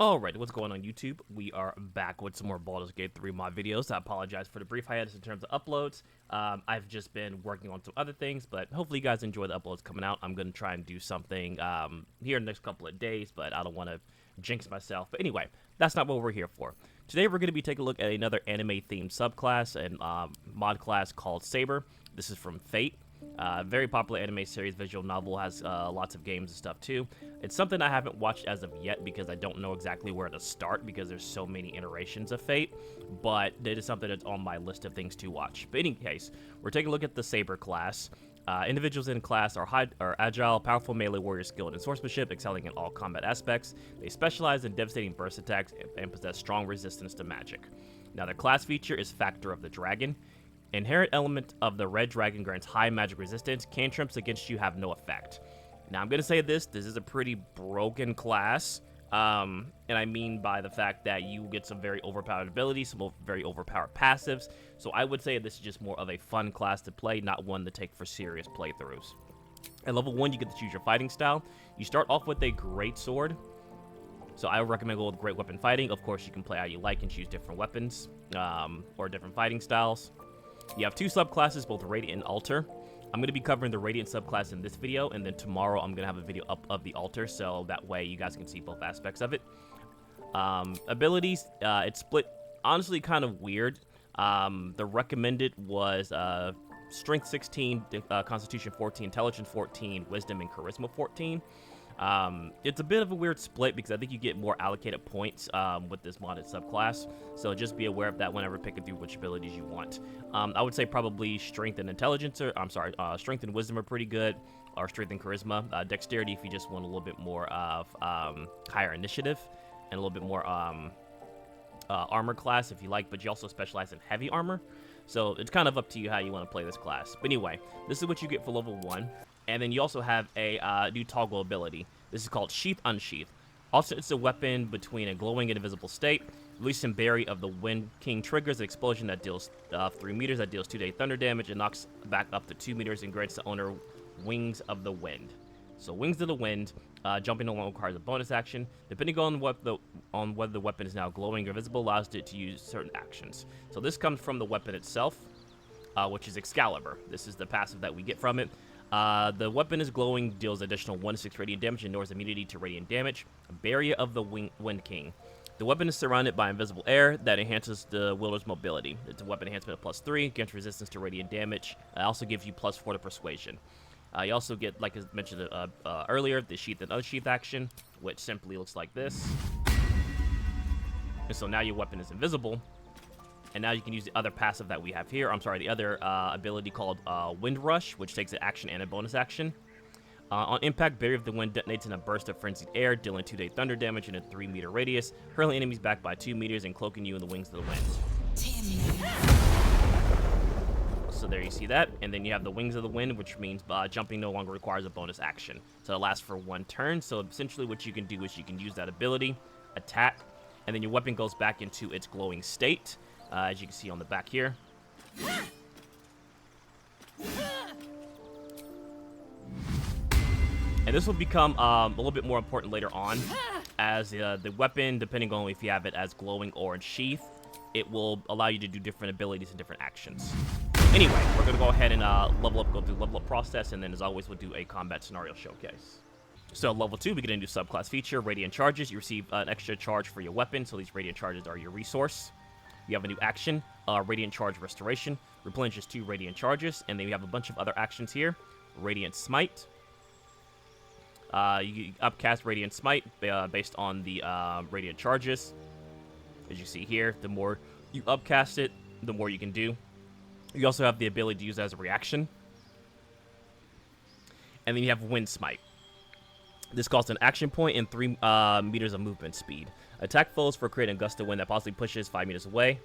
Alright, what's going on YouTube? We are back with some more Baldur's Gate 3 mod videos. I apologize for the brief hiatus in terms of uploads. I've just been working on some other things, but hopefully you guys enjoy the uploads coming out. I'm going to try and do something here in the next couple of days, but I don't want to jinx myself. But anyway, that's not what we're here for. Today we're going to be taking a look at another anime-themed subclass and mod class called Saber. This is from Fate. Very popular anime series, visual novel, has lots of games and stuff too. It's something I haven't watched as of yet because I don't know exactly where to start because there's so many iterations of Fate, but it is something that's on my list of things to watch. But in any case, we're taking a look at the Saber class. Individuals in class are agile, powerful melee warriors skilled in swordsmanship, excelling in all combat aspects. They specialize in devastating burst attacks and possess strong resistance to magic. Now their class feature is Factor of the Dragon. Inherent element of the red dragon grants high magic resistance. Cantrips against you have no effect. Now I'm going to say this is a pretty broken class, and I mean by the fact that you get some very overpowered abilities, some very overpowered passives, so I would say this is just more of a fun class to play, not one to take for serious playthroughs. At level 1, you get to choose your fighting style. You start off with a great sword, so I would recommend go with great weapon fighting. Of course, you can play how you like and choose different weapons, or different fighting styles. You have two subclasses, both Radiant and Altar. I'm going to be covering the Radiant subclass in this video, and then tomorrow I'm going to have a video up of the Altar, so that way you guys can see both aspects of it. Abilities, it's split, honestly, kind of weird. The recommended was Strength 16, Constitution 14, Intelligence 14, Wisdom, and Charisma 14. It's a bit of a weird split because I think you get more allocated points with this modded subclass, so just be aware of that whenever picking through which abilities you want. I would say probably Strength and Intelligence, Strength and Wisdom are pretty good, or Strength and Charisma. Dexterity if you just want a little bit more of higher initiative, and a little bit more armor class if you like, but you also specialize in heavy armor, so it's kind of up to you how you want to play this class. But anyway, this is what you get for level 1. And then you also have a new toggle ability. This is called Sheath Unsheath. Also, it's a weapon between a glowing and invisible state. Release and Berry of the Wind King triggers an explosion that deals 3 meters, that deals 2d thunder damage, and knocks back up to 2 meters and grants the owner Wings of the Wind. So Wings of the Wind, jumping along requires a bonus action. Depending on whether the weapon is now glowing or visible, allows it to use certain actions. So this comes from the weapon itself, which is Excalibur. This is the passive that we get from it. The weapon is glowing, deals additional 1-6 radiant damage, and ignores immunity to radiant damage. Barrier of the Wind King. The weapon is surrounded by invisible air that enhances the wielder's mobility. It's a weapon enhancement of +3, grants resistance to radiant damage. It also gives you +4 to persuasion. You also get, like I mentioned earlier, the Sheath and Unsheath action, which simply looks like this. And so now your weapon is invisible. And now you can use the other passive that we have here. The other ability called Wind Rush, which takes an action and a bonus action. On impact, Barrier of the Wind detonates in a burst of frenzied air, dealing 2d thunder damage in a 3-meter radius, hurling enemies back by 2 meters and cloaking you in the Wings of the Wind. So there you see that. And then you have the Wings of the Wind, which means jumping no longer requires a bonus action. So it lasts for 1 turn. So essentially what you can do is you can use that ability, attack, and then your weapon goes back into its glowing state. As you can see on the back here. And this will become a little bit more important later on, as the weapon, depending on if you have it as glowing or in sheath, it will allow you to do different abilities and different actions. Anyway, we're going to go ahead and go through the level up process, and then as always, we'll do a combat scenario showcase. So level 2, we get a new subclass feature, Radiant Charges. You receive an extra charge for your weapon, so these Radiant Charges are your resource. You have a new action, Radiant Charge Restoration, replenishes 2 Radiant Charges, and then we have a bunch of other actions here. Radiant Smite. You upcast Radiant Smite based on the Radiant Charges. As you see here, the more you upcast it, the more you can do. You also have the ability to use it as a reaction. And then you have Wind Smite. This costs an action point and 3 meters of movement speed. Attack foes for creating a gust of wind that possibly pushes 5 meters away,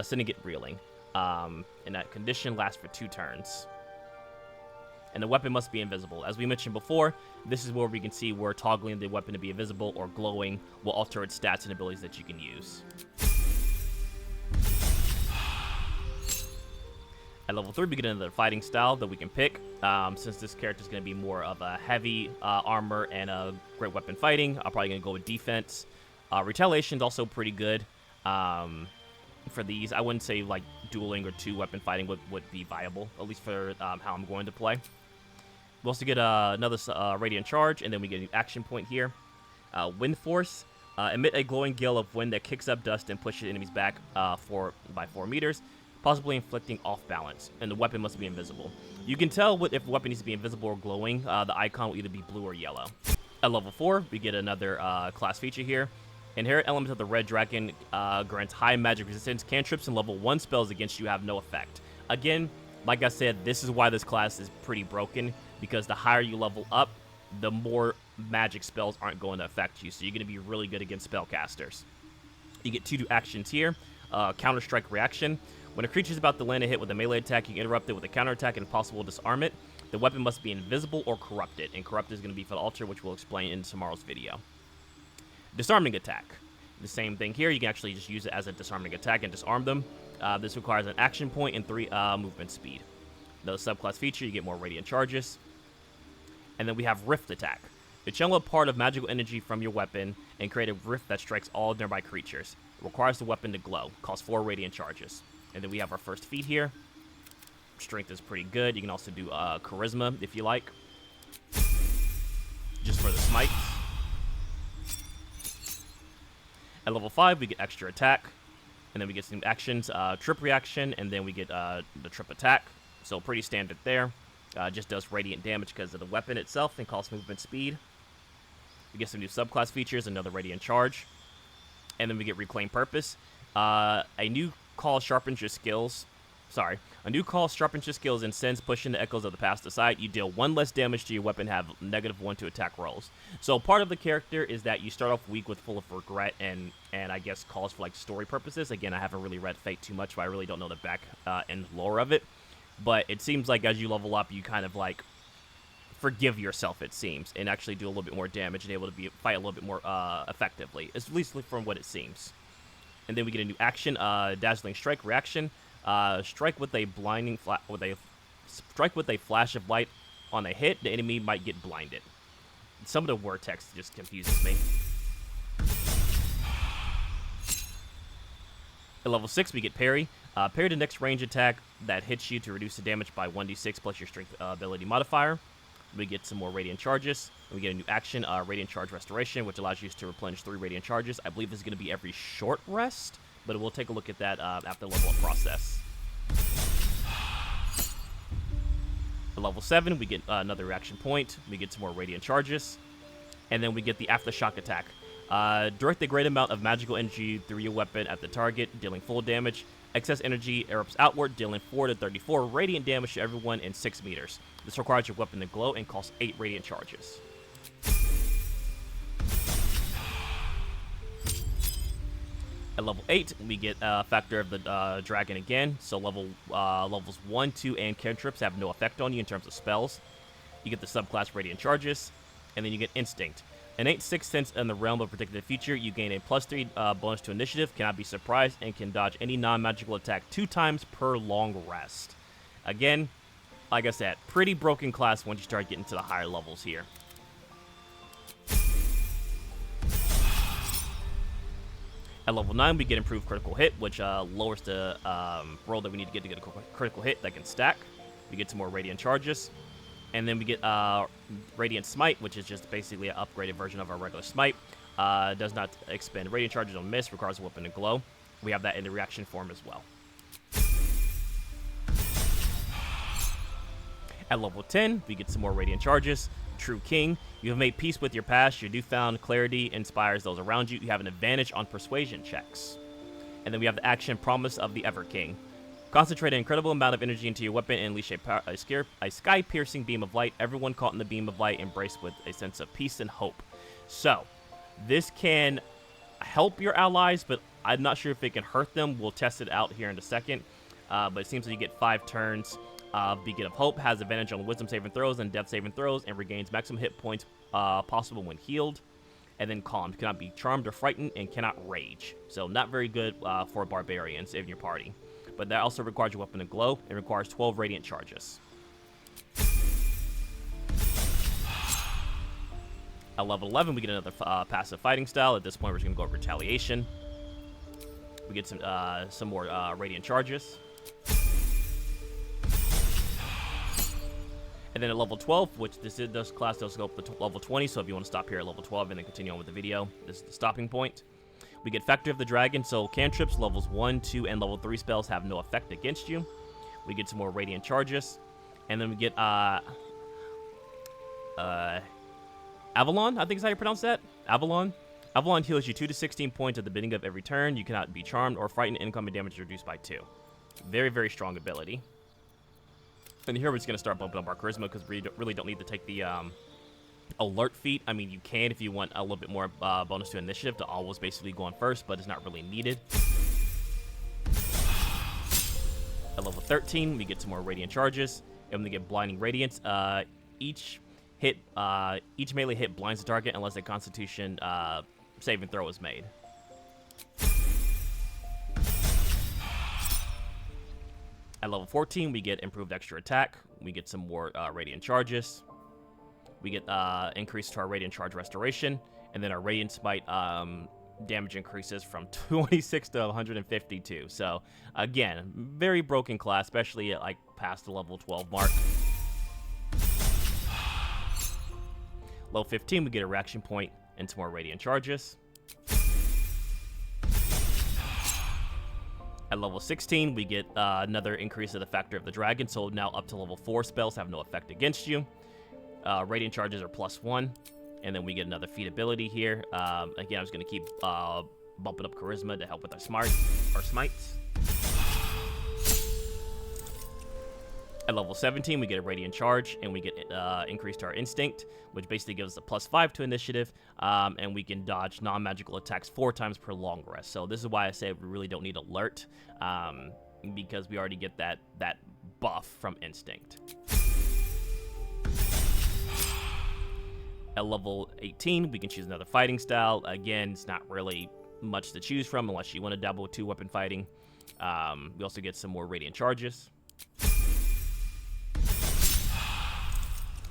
sending it reeling. And that condition lasts for 2 turns. And the weapon must be invisible. As we mentioned before, this is where we can see where toggling the weapon to be invisible or glowing will alter its stats and abilities that you can use. At level 3, we get another fighting style that we can pick. Since this character is going to be more of a heavy armor and a great weapon fighting, I'm probably going to go with defense. Retaliation is also pretty good. For these, I wouldn't say like dueling or 2-weapon fighting would be viable, at least for how I'm going to play. We also get another Radiant Charge, and then we get an action point here. Wind Force. Emit a glowing gale of wind that kicks up dust and pushes enemies back by 4 meters, possibly inflicting off balance, and the weapon must be invisible. You can tell if a weapon needs to be invisible or glowing. The icon will either be blue or yellow. At level 4, we get another class feature here. Inherent elements of the Red Dragon grants high magic resistance. Cantrips and level 1 spells against you have no effect. Again, like I said, this is why this class is pretty broken, because the higher you level up, the more magic spells aren't going to affect you, so you're going to be really good against spellcasters. You get 2 actions here. Counter-strike reaction. When a creature is about to land a hit with a melee attack, you can interrupt it with a counterattack and possible disarm it. The weapon must be invisible or corrupted, and corrupted is going to be for the altar, which we'll explain in tomorrow's video. Disarming attack. The same thing here. You can actually just use it as a disarming attack and disarm them. This requires an action point and 3 movement speed. Another subclass feature, you get more radiant charges. And then we have Rift attack. You channel a part of magical energy from your weapon and create a rift that strikes all nearby creatures. It requires the weapon to glow. Costs 4 radiant charges. And then we have our first feat here. Strength is pretty good. You can also do charisma if you like, just for the smites. At level 5, we get extra attack, and then we get some actions, trip reaction, and then we get the trip attack. So pretty standard there. Just does radiant damage because of the weapon itself and costs movement speed. We get some new subclass features, another radiant charge, and then we get reclaim purpose. A new call sharpens your skills. A new call sharpens your skills and sends pushing the echoes of the past aside. You deal 1 less damage to your weapon, have -1 to attack rolls. So part of the character is that you start off weak with full of regret and I guess calls for like story purposes. Again, I haven't really read Fate too much, so I really don't know the back end lore of it. But it seems like as you level up, you kind of like forgive yourself, it seems, and actually do a little bit more damage and able to fight a little bit more effectively, at least from what it seems. And then we get a new action, dazzling strike reaction. Strike with a flash of light on a hit, the enemy might get blinded. Some of the word text just confuses me. At level 6, we get parry. Parry the next range attack that hits you to reduce the damage by 1d6 plus your strength ability modifier. We get some more radiant charges. We get a new action, radiant charge restoration, which allows you to replenish 3 radiant charges. I believe this is going to be every short rest, but we'll take a look at that after the level up process. At level 7, we get another reaction point. We get some more radiant charges. And then we get the aftershock attack. Direct a great amount of magical energy through your weapon at the target, dealing full damage. Excess energy erupts outward, dealing 4 to 34 radiant damage to everyone in 6 meters. This requires your weapon to glow and costs 8 radiant charges. At level 8, we get Factor of the Dragon again. So levels 1, 2, and cantrips have no effect on you in terms of spells. You get the subclass Radiant Charges, and then you get Instinct. Innate Sixth Sense in the realm of predicted future. You gain a +3 bonus to initiative, cannot be surprised, and can dodge any non-magical attack 2 times per long rest. Again, like I said, pretty broken class once you start getting to the higher levels here. At level 9, we get improved critical hit, which lowers the roll that we need to get a critical hit that can stack. We get some more Radiant Charges. And then we get Radiant Smite, which is just basically an upgraded version of our regular Smite. Does not expend Radiant Charges on miss, requires a weapon to glow. We have that in the reaction form as well. At level 10, we get some more Radiant Charges. True King. You have made peace with your past. Your newfound clarity inspires those around you. You have an advantage on persuasion checks. And then we have the action Promise of the Ever King. Concentrate an incredible amount of energy into your weapon and unleash a sky-piercing beam of light. Everyone caught in the beam of light embraced with a sense of peace and hope. So, this can help your allies, but I'm not sure if it can hurt them. We'll test it out here in a second. But it seems that you get 5 turns. Beacon of Hope has advantage on wisdom saving throws and death saving throws and regains maximum hit points possible when healed. And then Calmed. Cannot be charmed or frightened and cannot rage. So not very good for barbarians in your party. But that also requires your weapon to glow and requires 12 Radiant Charges. At level 11, we get another passive fighting style. At this point, we're just going to go with Retaliation. We get some more Radiant Charges. And then at level 12, which this class does go up to level 20, so if you want to stop here at level 12 and then continue on with the video, this is the stopping point. We get Factor of the Dragon, so cantrips, levels 1, 2, and level 3 spells have no effect against you. We get some more Radiant Charges. And then we get, Avalon, I think is how you pronounce that. Avalon. Avalon heals you 2 to 16 points at the beginning of every turn. You cannot be charmed or frightened. Incoming damage is reduced by 2. Very, very strong ability. And here we're just going to start bumping up our charisma because we really don't need to take the alert feat. I mean, you can if you want a little bit more bonus to initiative to always basically go on first, but it's not really needed. At level 13, we get some more Radiant Charges, and we get Blinding Radiance. Each melee hit blinds the target unless a Constitution saving throw is made. At level 14, we get Improved Extra Attack. We get some more Radiant Charges. We get increase to our Radiant Charge Restoration. And then our Radiant Smite damage increases from 26 to 152. So, again, very broken class, especially at, like, past the level 12 mark. Level 15, we get a Reaction Point and some more Radiant Charges. At level 16, we get another increase of the Factor of the Dragon, so now up to level 4 spells have no effect against you. Radiant Charges are +1, and then we get another feat ability here. Again, I was going to keep bumping up Charisma to help with our smites. At level 17, we get a Radiant Charge, and we get increased to our Instinct, which basically gives us a +5 to initiative, and we can dodge non-magical attacks 4 times per long rest. So this is why I say we really don't need Alert, because we already get that buff from Instinct. At level 18, we can choose another fighting style. Again, it's not really much to choose from unless you want to dabble with 2-weapon fighting. We also get some more Radiant Charges.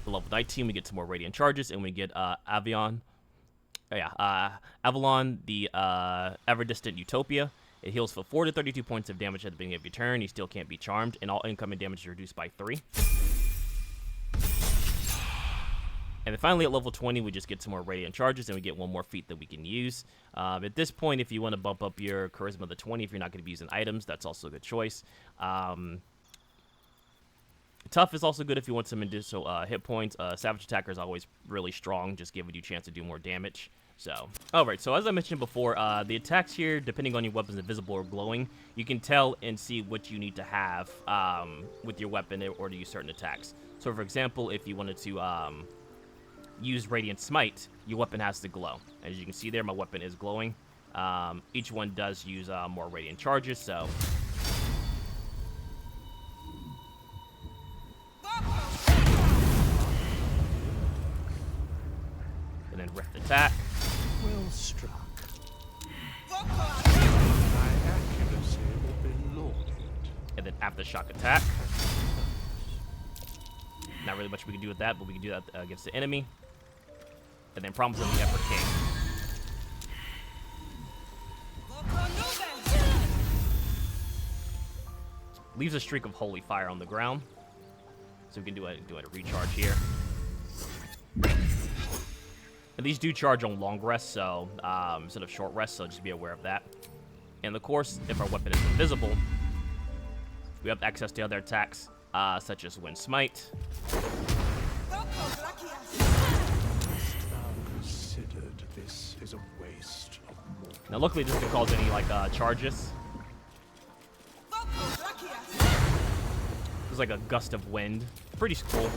At level 19, we get some more Radiant Charges, and we get Avalon, the Ever-Distant Utopia. It heals for 4 to 32 points of damage at the beginning of your turn. You still can't be charmed, and all incoming damage is reduced by 3. And then finally, at level 20, we just get some more Radiant Charges, and we get one more feat that we can use. At this point, if you want to bump up your Charisma to 20, if you're not going to be using items, that's also a good choice. Tough is also good if you want some additional hit points. Savage Attacker is always really strong, just giving you a chance to do more damage. So, alright, so as I mentioned before, the attacks here, depending on your weapon's invisible or glowing, you can tell and see what you need to have with your weapon in order to use certain attacks. So, for example, if you wanted to use Radiant Smite, your weapon has to glow. As you can see there, my weapon is glowing. Each one does use more Radiant Charges, so... And then Rift Attack. Well struck. My accuracy will be lauded. And then Aftershock Attack. Not really much we can do with that, but we can do that against the enemy. And then Problems of the Emperor King. Leaves a streak of Holy Fire on the ground. So we can do a recharge here. And these do charge on long rest, so instead of short rest, so just be aware of that. And of course, if our weapon is invisible, we have access to other attacks, such as Wind Smite. Considered this is a waste of mortal. Now, luckily, this doesn't cause any charges. There's like a gust of wind. Pretty cool.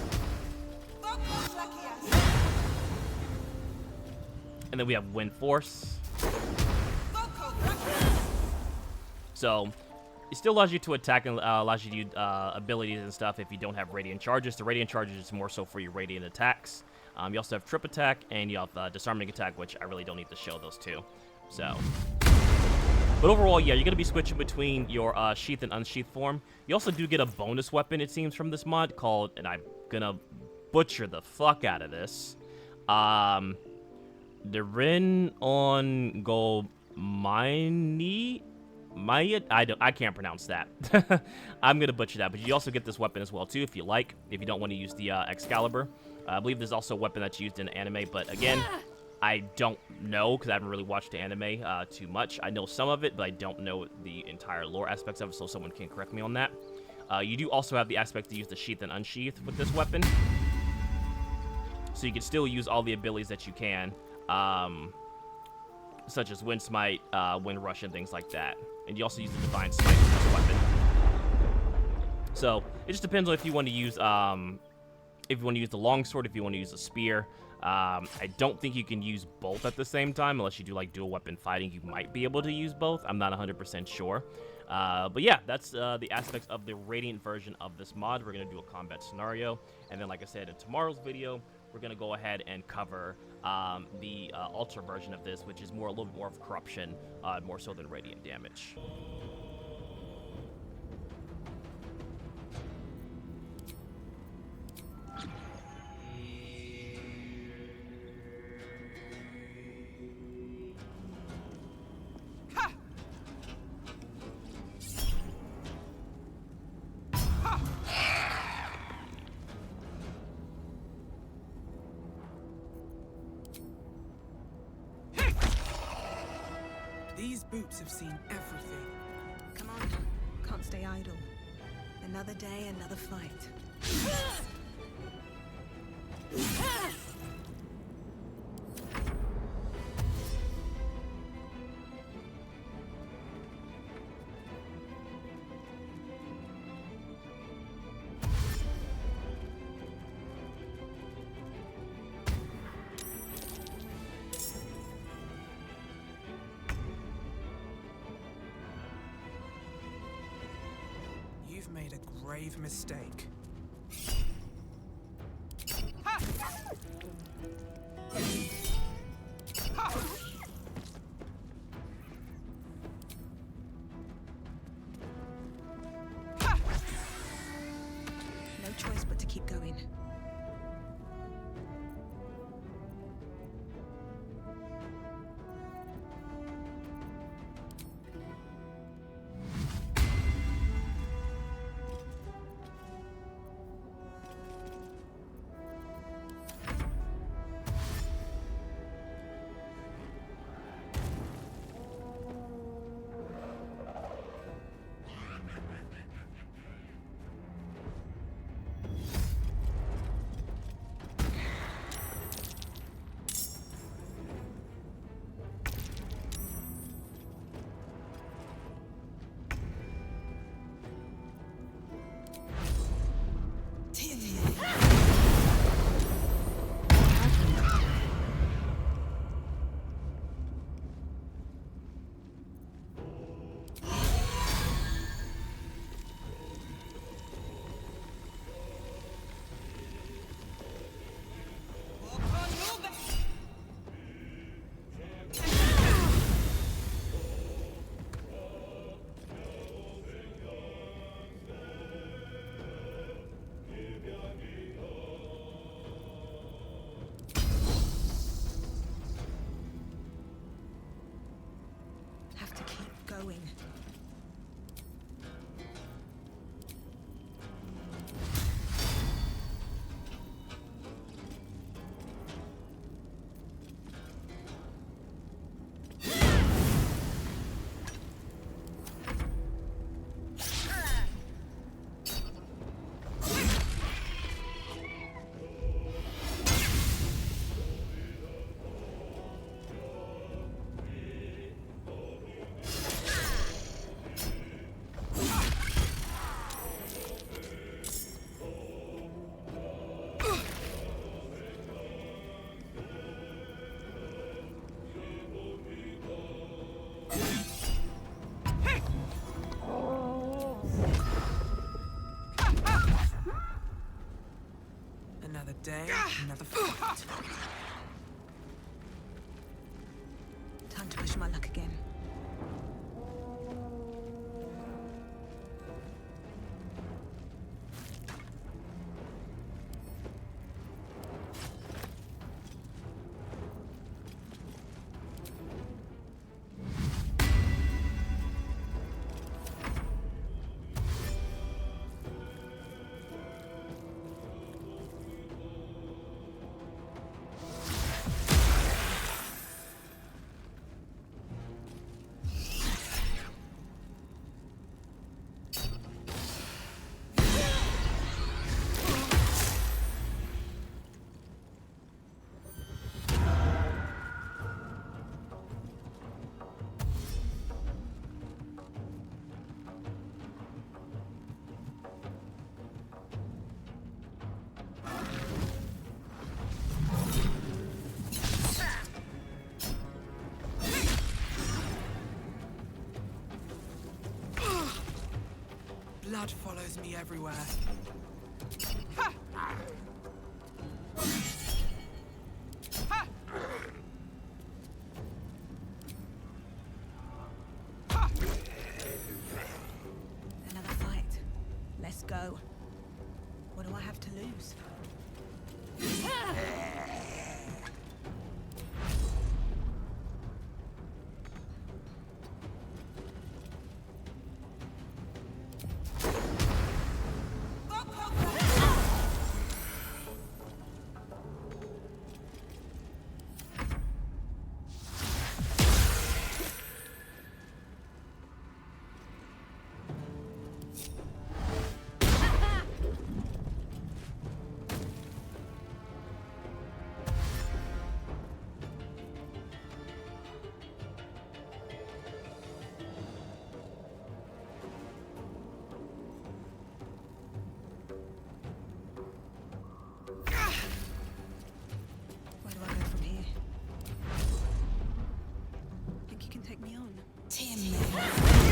And then we have Wind Force. So, it still allows you to attack and allows you to use abilities and stuff if you don't have Radiant Charges. The Radiant Charges is more so for your Radiant attacks. You also have Trip Attack, and you have Disarming Attack, which I really don't need to show those two. So, but overall, yeah, you're going to be switching between your Sheath and Unsheath form. You also do get a bonus weapon, it seems, from this mod called, and I'm going to butcher the fuck out of this, The Rin on Go Maya? I can't pronounce that. I'm gonna butcher that, but you also get this weapon as well too if you like, if you don't want to use the Excalibur. I believe there's also a weapon that's used in anime, but again, I don't know because I haven't really watched the anime too much. I know some of it, but I don't know the entire lore aspects of it, so someone can correct me on that. You do also have the aspect to use the sheath and unsheath with this weapon, so you can still use all the abilities that you can, such as Wind Smite, Wind Rush, and things like that. And you also use the Divine Smite with this weapon. So it just depends on if you want to use the longsword, if you want to use a spear. I don't think you can use both at the same time unless you do like dual weapon fighting. You might be able to use both. I'm not 100% sure. But yeah, that's the aspects of the Radiant version of this mod. We're going to do a combat scenario. And then, like I said, in tomorrow's video, we're going to go ahead and cover the Ultra version of this, which is a little bit more of corruption, more so than Radiant damage. These boots have seen everything. Come on, can't stay idle. Another day, another fight. You've made a grave mistake. No choice but to keep going. Have to keep going. Another day, another fight. Time to push my luck again. Blood follows me everywhere. Another fight. Let's go. What do I have to lose? Where do I go from here? Think you can take me on? Tim.